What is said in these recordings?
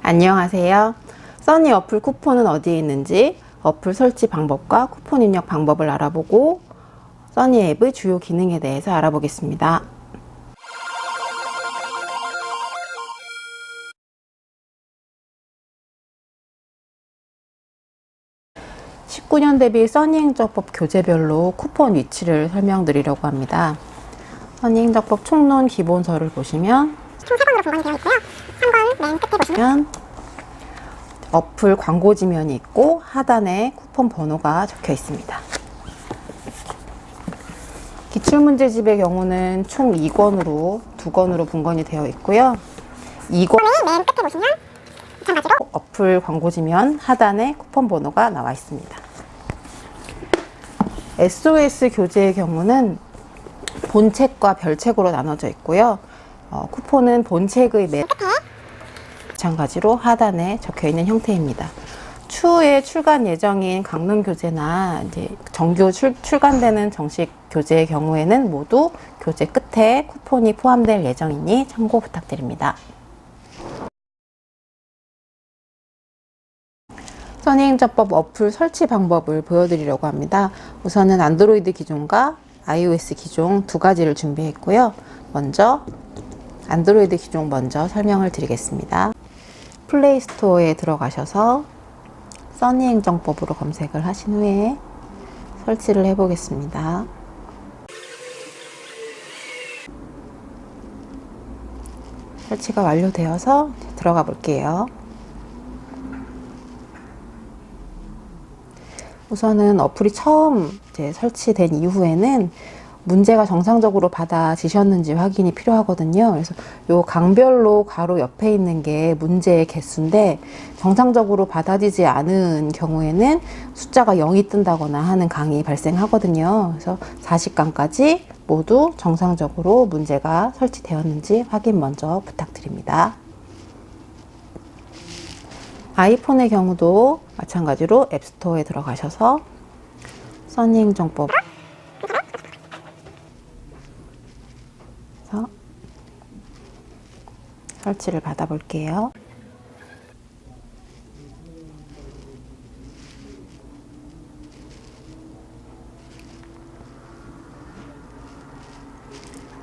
안녕하세요. 써니 어플 쿠폰은 어디에 있는지, 어플 설치 방법과 쿠폰 입력 방법을 알아보고 써니 앱의 주요 기능에 대해서 알아보겠습니다. 19년 대비 써니행정법 교재별로 쿠폰 위치를 설명드리려고 합니다. 써니행정법 총론 기본서를 보시면 총 3번으로 분간이 되어 있고요. 3번 맨 끝에 보시면 어플 광고 지면이 있고 하단에 쿠폰 번호가 적혀 있습니다. 기출문제집의 경우는 총 2권으로 2권으로 분간이 되어 있고요. 2권 맨 끝에 보시면 마찬가지로 어플 광고 지면 하단에 쿠폰 번호가 나와 있습니다. SOS 교재의 경우는 본책과 별책으로 나눠져 있고요. 쿠폰은 본책의 맨 끝에 마찬가지로 하단에 적혀 있는 형태입니다. 추후에 출간 예정인 강론 교재나 이제 정규 출간되는 정식 교재의 경우에는 모두 교재 끝에 쿠폰이 포함될 예정이니 참고 부탁드립니다. 써니행정법 어플 설치 방법을 보여드리려고 합니다. 우선은 안드로이드 기종과 iOS 기종 두 가지를 준비했고요. 먼저 안드로이드 기종 먼저 설명을 드리겠습니다. 플레이 스토어에 들어가셔서 써니행정법으로 검색을 하신 후에 설치를 해보겠습니다. 설치가 완료되어서 들어가 볼게요. 우선은 어플이 처음 설치된 이후에는 문제가 정상적으로 받아지셨는지 확인이 필요하거든요. 그래서 요 강별로 가로 옆에 있는 게 문제의 개수인데 정상적으로 받아지지 않은 경우에는 숫자가 0이 뜬다거나 하는 강이 발생하거든요. 그래서 40강까지 모두 정상적으로 문제가 설치되었는지 확인 먼저 부탁드립니다. 아이폰의 경우도 마찬가지로 앱스토어에 들어가셔서 써니행정법 설치를 받아 볼게요.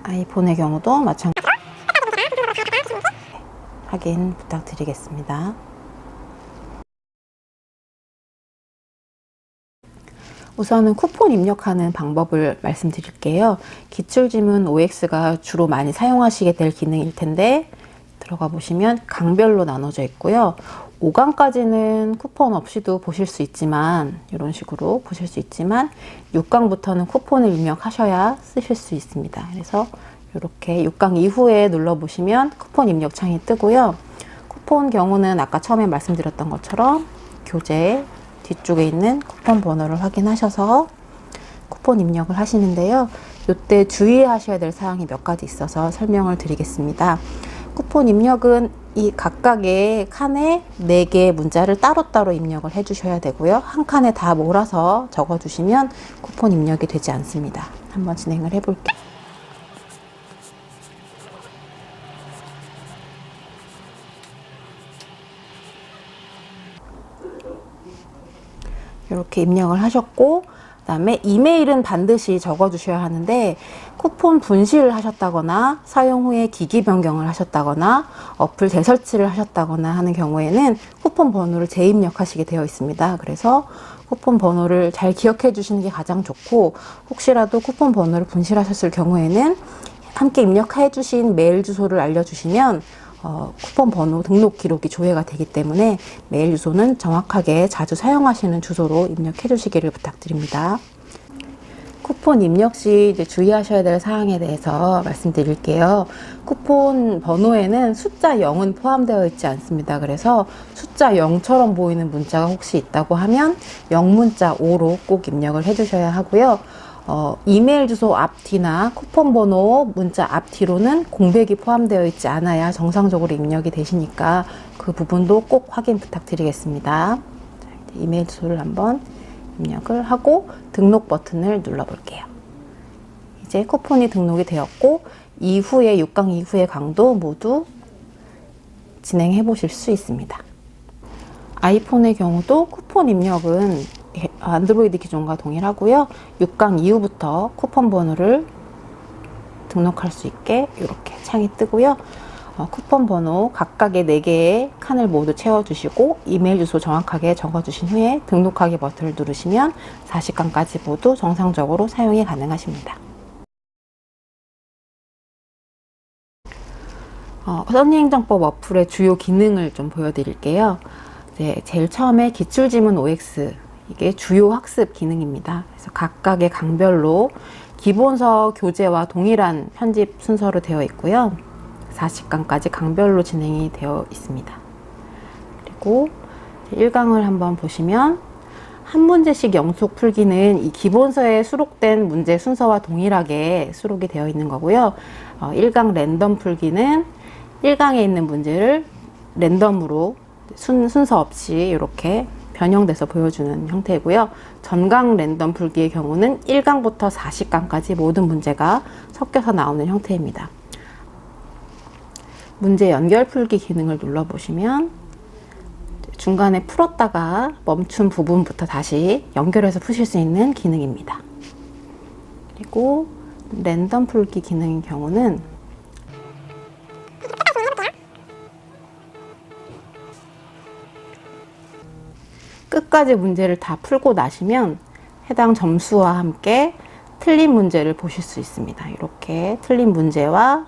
아이폰의 경우도 마찬가지로 확인 부탁드리겠습니다. 우선은 쿠폰 입력하는 방법을 말씀드릴게요. 기출지문 OX가 주로 많이 사용하시게 될 기능일 텐데 들어가 보시면 강별로 나눠져 있고요. 5강까지는 쿠폰 없이도 보실 수 있지만 이런 식으로 보실 수 있지만 6강부터는 쿠폰을 입력하셔야 쓰실 수 있습니다. 그래서 이렇게 6강 이후에 눌러보시면 쿠폰 입력 창이 뜨고요. 쿠폰 경우는 아까 처음에 말씀드렸던 것처럼 교재 뒤쪽에 있는 쿠폰 번호를 확인하셔서 쿠폰 입력을 하시는데요. 이때 주의하셔야 될 사항이 몇 가지 있어서 설명을 드리겠습니다. 쿠폰 입력은 이 각각의 칸에 4개의 문자를 따로따로 입력을 해주셔야 되고요. 한 칸에 다 몰아서 적어주시면 쿠폰 입력이 되지 않습니다. 한번 진행을 해볼게요. 이렇게 입력을 하셨고 그다음에 이메일은 반드시 적어주셔야 하는데 쿠폰 분실을 하셨다거나 사용 후에 기기 변경을 하셨다거나 어플 재설치를 하셨다거나 하는 경우에는 쿠폰 번호를 재입력하시게 되어 있습니다. 그래서 쿠폰 번호를 잘 기억해 주시는 게 가장 좋고 혹시라도 쿠폰 번호를 분실하셨을 경우에는 함께 입력해 주신 메일 주소를 알려주시면 쿠폰 번호 등록 기록이 조회가 되기 때문에 메일 주소는 정확하게 자주 사용하시는 주소로 입력해 주시기를 부탁드립니다. 쿠폰 입력 시 이제 주의하셔야 될 사항에 대해서 말씀드릴게요. 쿠폰 번호에는 숫자 0은 포함되어 있지 않습니다. 그래서 숫자 0처럼 보이는 문자가 혹시 있다고 하면 0문자 5로 꼭 입력을 해 주셔야 하고요. 이메일 주소 앞뒤나 쿠폰 번호 문자 앞뒤로는 공백이 포함되어 있지 않아야 정상적으로 입력이 되시니까 그 부분도 꼭 확인 부탁드리겠습니다. 자, 이메일 주소를 한번 입력을 하고 등록 버튼을 눌러 볼게요. 이제 쿠폰이 등록이 되었고 이후에 6강 이후의 강도 모두 진행해 보실 수 있습니다. 아이폰의 경우도 쿠폰 입력은 안드로이드 기종과 동일하고요. 6강 이후부터 쿠폰 번호를 등록할 수 있게 이렇게 창이 뜨고요. 쿠폰 번호 각각의 4개의 칸을 모두 채워주시고 이메일 주소 정확하게 적어주신 후에 등록하기 버튼을 누르시면 40강까지 모두 정상적으로 사용이 가능하십니다. 써니행정법 어플의 주요 기능을 좀 보여드릴게요. 제일 처음에 기출지문 OX, 이게 주요 학습 기능입니다. 그래서 각각의 강별로 기본서 교재와 동일한 편집 순서로 되어 있고요. 40강까지 강별로 진행이 되어 있습니다. 그리고 1강을 한번 보시면 한 문제씩 영속 풀기는 이 기본서에 수록된 문제 순서와 동일하게 수록이 되어 있는 거고요. 1강 랜덤 풀기는 1강에 있는 문제를 랜덤으로 순서 없이 이렇게 변형돼서 보여주는 형태이고요. 전강 랜덤 풀기의 경우는 1강부터 40강까지 모든 문제가 섞여서 나오는 형태입니다. 문제 연결 풀기 기능을 눌러보시면 중간에 풀었다가 멈춘 부분부터 다시 연결해서 푸실 수 있는 기능입니다. 그리고 랜덤 풀기 기능의 경우는 끝까지 문제를 다 풀고 나시면 해당 점수와 함께 틀린 문제를 보실 수 있습니다. 이렇게 틀린 문제와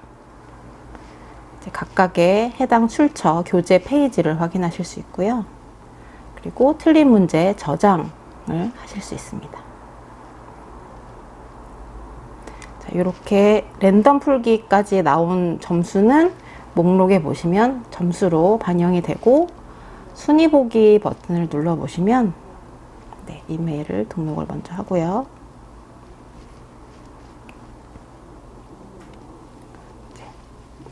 각각의 해당 출처, 교재 페이지를 확인하실 수 있고요. 그리고 틀린 문제 저장을 하실 수 있습니다. 자, 이렇게 랜덤 풀기까지 나온 점수는 목록에 보시면 점수로 반영이 되고 순위 보기 버튼을 눌러보시면 이메일을 등록을 먼저 하고요.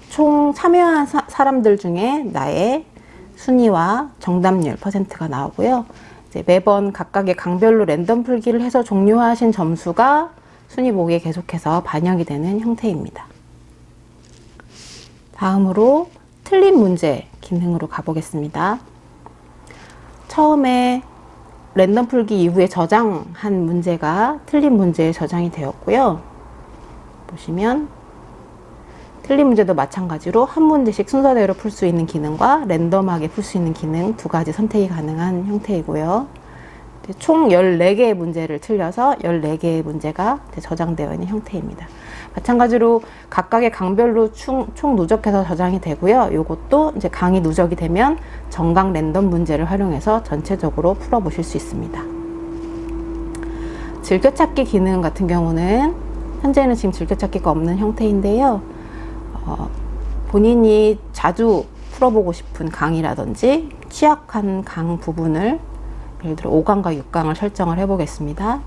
총 참여한 사람들 중에 나의 순위와 정답률 %가 나오고요. 이제 매번 각각의 강별로 랜덤 풀기를 해서 종료하신 점수가 순위 보기에 계속해서 반영이 되는 형태입니다. 다음으로 틀린 문제 기능으로 가보겠습니다. 처음에 랜덤 풀기 이후에 저장한 문제가 틀린 문제에 저장이 되었고요. 보시면 틀린 문제도 마찬가지로 한 문제씩 순서대로 풀 수 있는 기능과 랜덤하게 풀 수 있는 기능 두 가지 선택이 가능한 형태이고요. 총 14개의 문제를 틀려서 14개의 문제가 저장되어 있는 형태입니다. 마찬가지로 각각의 강별로 총 누적해서 저장이 되고요. 이것도 이제 강이 누적이 되면 정강 랜덤 문제를 활용해서 전체적으로 풀어보실 수 있습니다. 즐겨찾기 기능 같은 경우는 현재는 지금 즐겨찾기가 없는 형태인데요. 본인이 자주 풀어보고 싶은 강이라든지 취약한 강 부분을 예를 들어 5강과 6강을 설정을 해보겠습니다.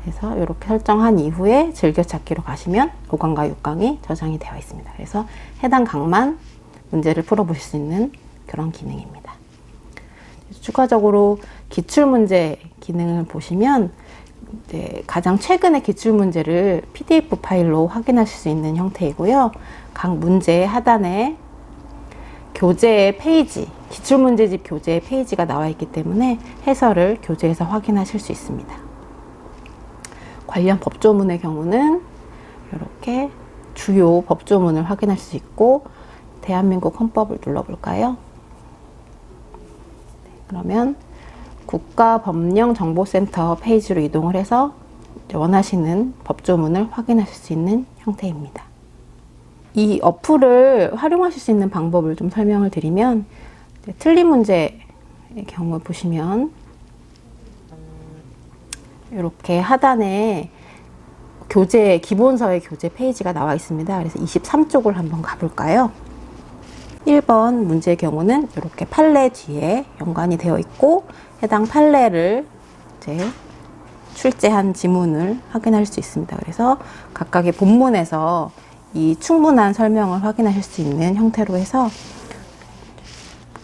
그래서 이렇게 설정한 이후에 즐겨찾기로 가시면 5강과 6강이 저장이 되어 있습니다. 그래서 해당 강만 문제를 풀어보실 수 있는 그런 기능입니다. 추가적으로 기출문제 기능을 보시면 가장 최근의 기출문제를 PDF 파일로 확인하실 수 있는 형태이고요. 각 문제 하단에 교재의 페이지, 기출문제집 교재의 페이지가 나와 있기 때문에 해설을 교재에서 확인하실 수 있습니다. 관련 법조문의 경우는 이렇게 주요 법조문을 확인할 수 있고 대한민국 헌법을 눌러볼까요? 그러면 국가법령정보센터 페이지로 이동을 해서 원하시는 법조문을 확인하실 수 있는 형태입니다. 이 어플을 활용하실 수 있는 방법을 좀 설명을 드리면 틀린 문제의 경우 보시면 이렇게 하단에 교재, 기본서의 교재 페이지가 나와 있습니다. 그래서 23쪽을 한번 가볼까요? 1번 문제의 경우는 이렇게 판례 뒤에 연관이 되어 있고 해당 판례를 이제 출제한 지문을 확인할 수 있습니다. 그래서 각각의 본문에서 이 충분한 설명을 확인하실 수 있는 형태로 해서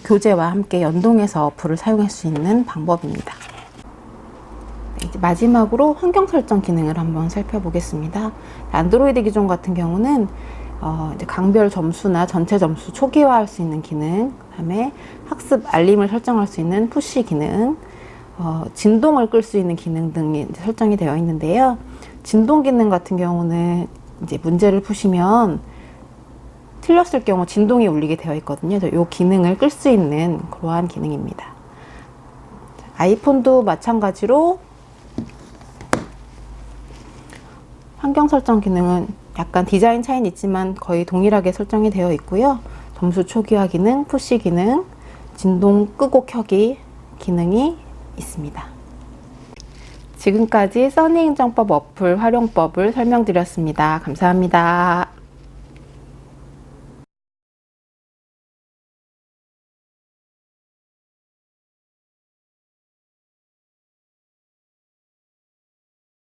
교재와 함께 연동해서 어플을 사용할 수 있는 방법입니다. 이제 마지막으로 환경 설정 기능을 한번 살펴보겠습니다. 안드로이드 기종 같은 경우는 이제 강별 점수나 전체 점수 초기화할 수 있는 기능, 그다음에 학습 알림을 설정할 수 있는 푸시 기능, 진동을 끌 수 있는 기능 등이 이제 설정이 되어 있는데요. 진동 기능 같은 경우는 이제 문제를 푸시면 틀렸을 경우 진동이 울리게 되어 있거든요. 이 기능을 끌 수 있는 그러한 기능입니다. 아이폰도 마찬가지로 환경 설정 기능은 약간 디자인 차이는 있지만 거의 동일하게 설정이 되어 있고요. 점수 초기화 기능, 푸시 기능, 진동 끄고 켜기 기능이 있습니다. 지금까지 써니행정법 어플 활용법을 설명드렸습니다. 감사합니다.